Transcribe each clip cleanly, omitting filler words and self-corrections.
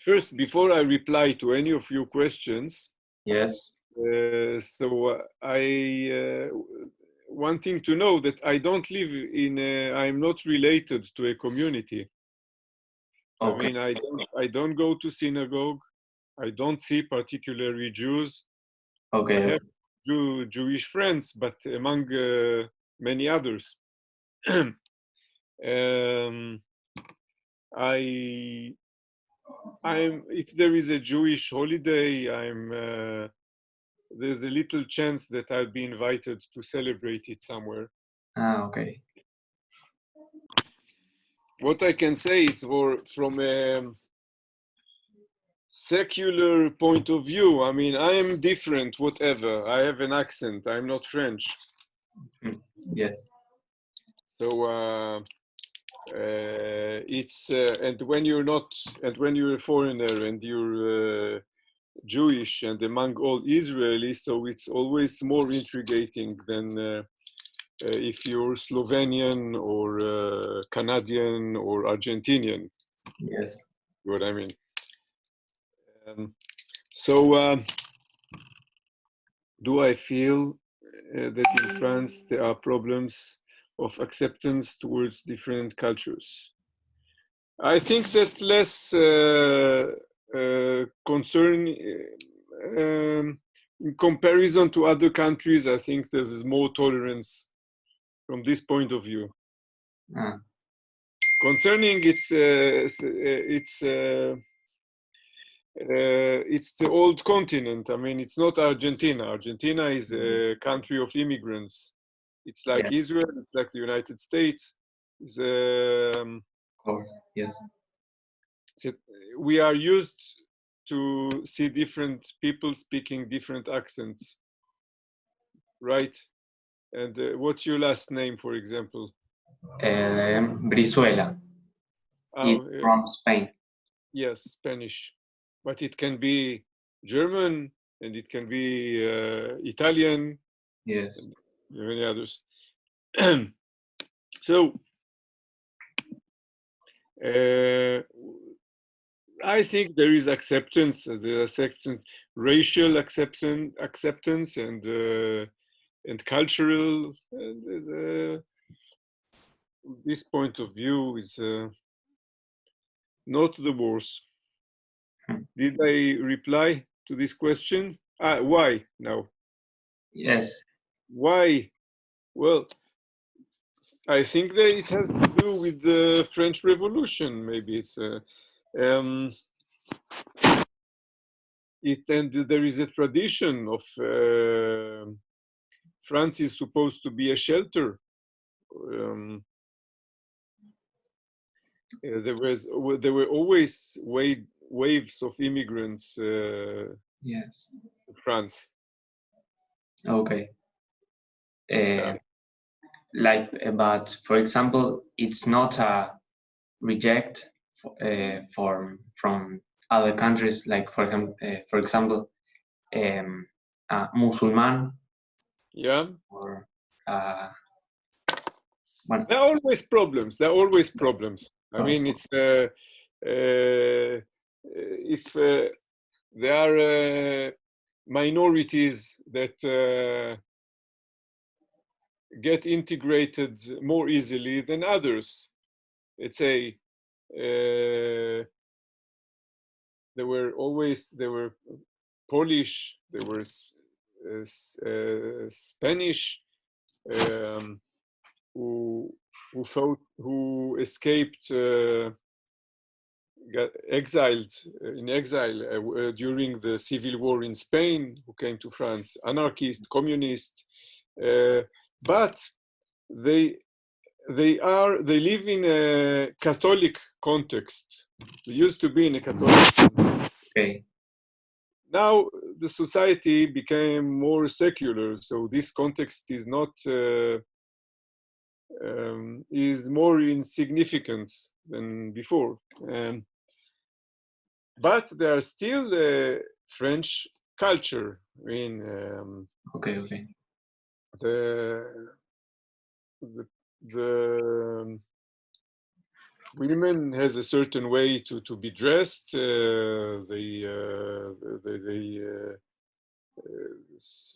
First, before I reply to any of your questions, Yes. One thing to know that I don't live in, I'm not related to a community. Okay. I mean, I don't go to synagogue. I don't see particularly Jews. Okay. I have Jewish friends, but among many others. If there is a Jewish holiday, there's a little chance that I'll be invited to celebrate it somewhere. Okay. What I can say is from a secular point of view, I mean, I am different, whatever. I have an accent. I'm not French. Yes. So and when you're a foreigner and you're Jewish and among all Israelis, so it's always more intriguing than if you're Slovenian or Canadian or Argentinian. Yes. What I mean. Do I feel that in France there are problems of acceptance towards different cultures? I think that less concern in comparison to other countries. I think there is more tolerance from this point of view. Concerning it's the old continent. I mean, it's not Argentina. Argentina is a country of immigrants. It's like Israel. It's like the United States. Yes. We are used to see different people speaking different accents, right? And what's your last name, for example? Brizuela. It's from Spain. Yes, Spanish. But it can be German and it can be Italian. Yes. And many others. So I think there is acceptance, racial acceptance, and cultural. This point of view is not the worst. Did I reply to this question? Why now? Yes. Why? Well, I think that it has to do with the French Revolution. Maybe it's and there is a tradition of France is supposed to be a shelter. There were always waves of immigrants. Yes. To France. Okay. But for example, it's not a reject from other countries. Like for example, Musulman. Yeah. Or there are always problems. There are always problems. I mean, it's if there are minorities that get integrated more easily than others. Let's say there were Polish, there were Spanish who escaped, got exiled in exile during the civil war in Spain, who came to France, anarchist, communist, but they live in a Catholic context. They used to be in a Catholic context. Okay. Now the society became more secular, so this context is not is more insignificant than before. But there are still French culture. I mean, okay. The women has a certain way to be dressed.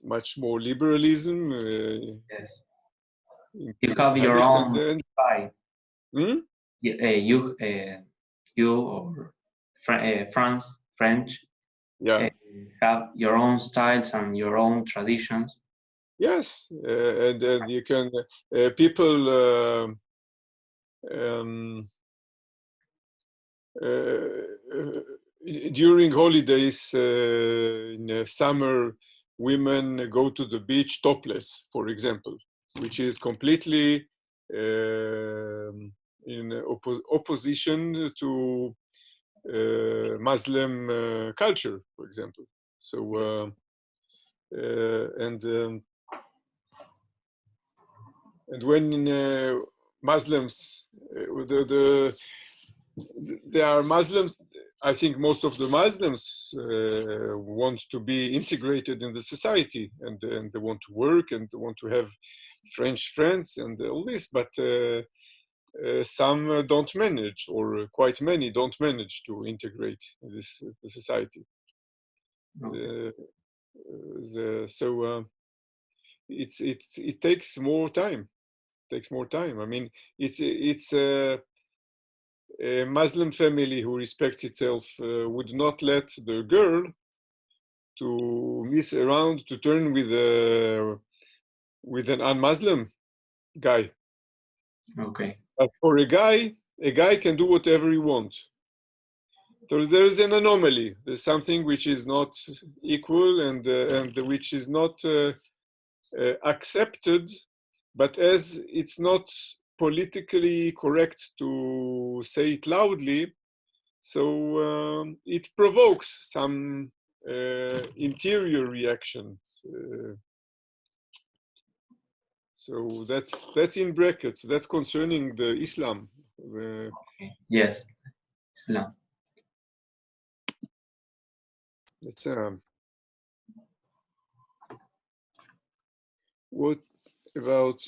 Much more liberalism Yes. in You have your habits and own style. hmm? You or France, French, Yeah. have your own styles and your own traditions. Yes, and you can people um, during holidays in summer, women go to the beach topless, for example, which is completely in opposition to Muslim culture, for example. So and when Muslims, there are Muslims. I think most of the Muslims want to be integrated in the society, and they want to work and they want to have French friends and all this. But some don't manage, or quite many don't manage to integrate in this the society. Okay. So it takes more time. Takes more time. I mean, it's a Muslim family who respects itself would not let the girl to miss around to turn with an un-Muslim guy. Okay. But for a guy can do whatever he wants. So there is an anomaly. There's something which is not equal and which is not accepted, but as it's not politically correct to say it loudly, so it provokes some interior reaction. So that's in brackets. That's concerning the Islam. Okay. Yes. Islam. That's what about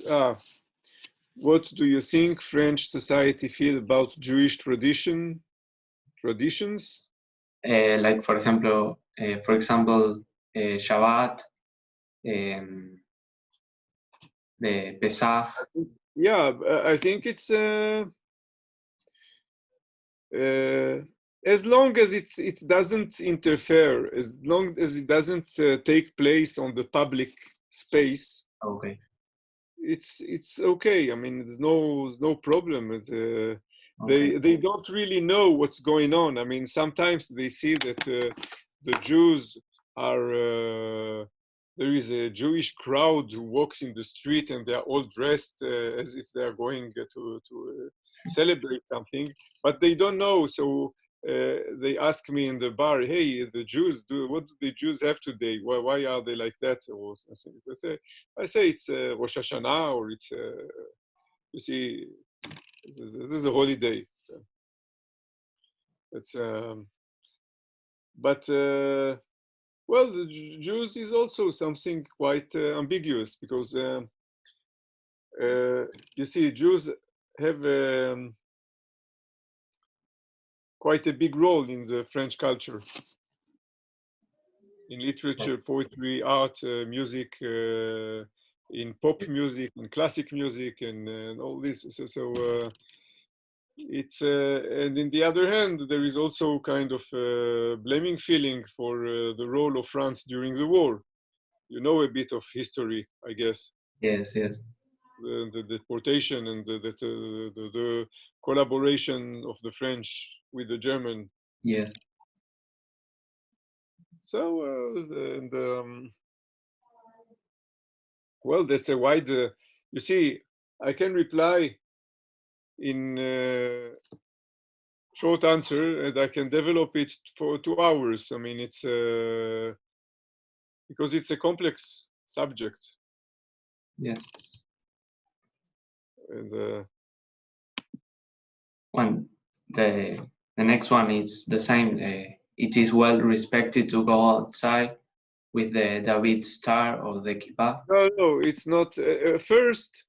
what do you think French society feel about Jewish traditions? Like for example, Shabbat, the Pesach. Yeah, I think it's as long as it doesn't interfere, as long as it doesn't take place on the public space, Okay. it's okay. I mean, there's no problem. Okay. They don't really know what's going on. I mean, sometimes they see that the Jews are there is a Jewish crowd who walks in the street and they are all dressed as if they are going to celebrate something, but they don't know. So they ask me in the bar, "Hey, the Jews, what do the Jews have today? Why are they like that?" Or something. I say it's Rosh Hashanah, or it's you see, this is a holiday. It's but well, the Jews is also something quite ambiguous because you see, Jews have quite a big role in the French culture, in literature, poetry, art, music, in pop music, in classic music, and all this. So it's and in the other hand, there is also kind of blaming feeling for the role of France during the war. You know a bit of history, I guess. Yes. Yes. The deportation and the collaboration of the French with the German. Yes. So well, that's a wide. You see, I can reply in short answer, and I can develop it for 2 hours. I mean, it's because it's a complex subject. Yeah. And One. The next one is the same. It is well respected to go outside with the David star or the kippah. no, it's not. First,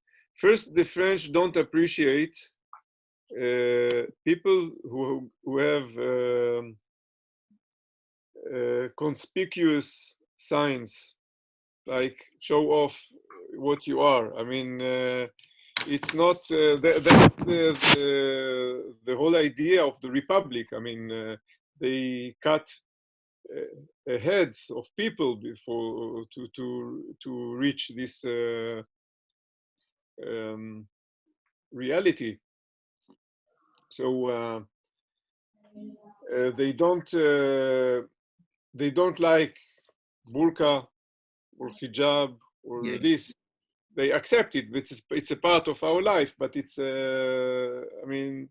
the French don't appreciate people who have conspicuous signs, like show off what you are. I mean, it's not that's the whole idea of the republic. I mean, they cut heads of people before to reach this reality. So they don't like burqa or hijab or Yes. this. They accept it, but it's a part of our life. But it's I mean,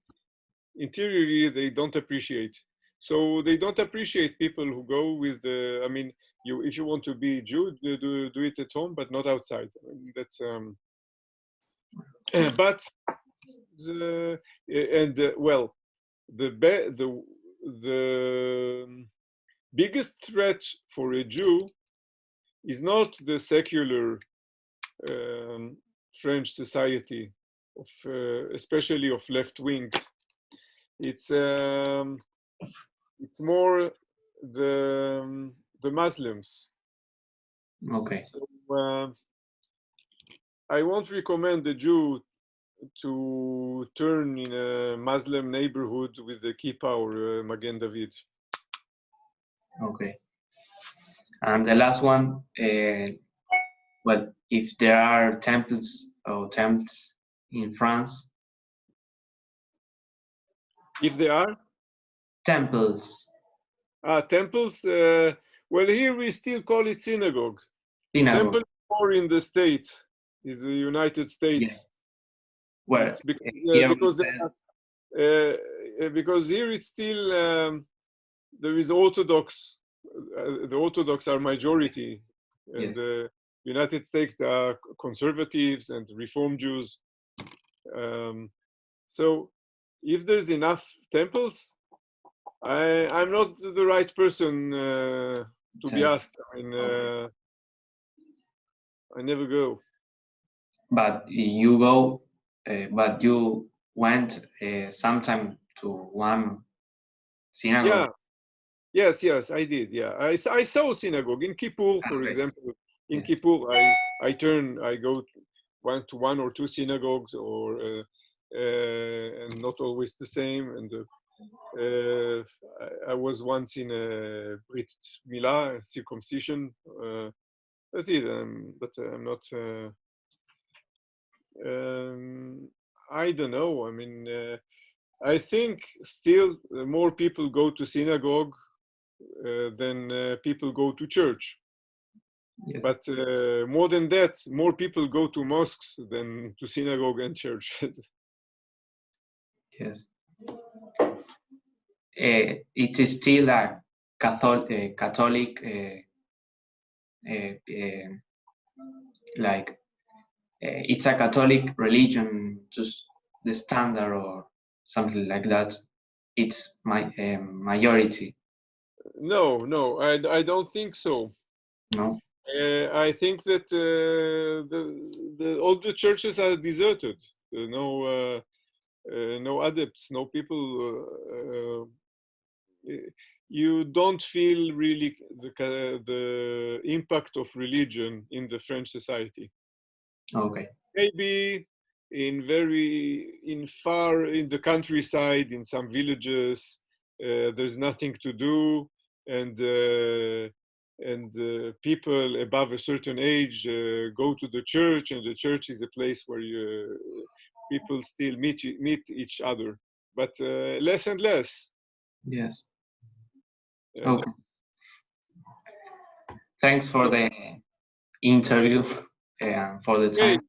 interiorly they don't appreciate. So they don't appreciate people who go with the. I mean, if you want to be Jew, do it at home, but not outside. I mean, that's but the well, the biggest threat for a Jew is not the secular French society, especially of left wing. It's more the Muslims. Okay. So I won't recommend a Jew to turn in a Muslim neighborhood with the kippah or Magen David. Okay. And the last one, well, if there are temples in France. If there are temples. Temples, well, here we still call it synagogue. Synagogue. Temple more in the States, is the United States. Yeah. Well, it's because here it's still there is Orthodox. The Orthodox are majority, and the United States there are conservatives and Reform Jews. So if there's enough temples, I'm not the right person to be asked. I mean, I never go. But you go, but you went sometime to one synagogue. Yeah. Yes, I did. Yeah, I saw synagogue in Kippur, for example. In Kippur, I go to one or two synagogues, or and not always the same. And I was once in a Brit Milah, circumcision. That's it. But I'm not. I don't know. I mean, I think still more people go to synagogue than people go to church. Yes. But more than that, more people go to mosques than to synagogue and church. Yes. It is still a Catholic like it's a Catholic religion, just the standard or something like that. It's my majority. No, I don't think so. No. I think that all the churches are deserted. No adepts, no people. You don't feel really the impact of religion in the French society. Okay. Maybe in the countryside, in some villages, there's nothing to do, and people above a certain age go to the church, and the church is a place where people still meet each other, but less and less. Yes. Okay. Thanks for the interview and for the time.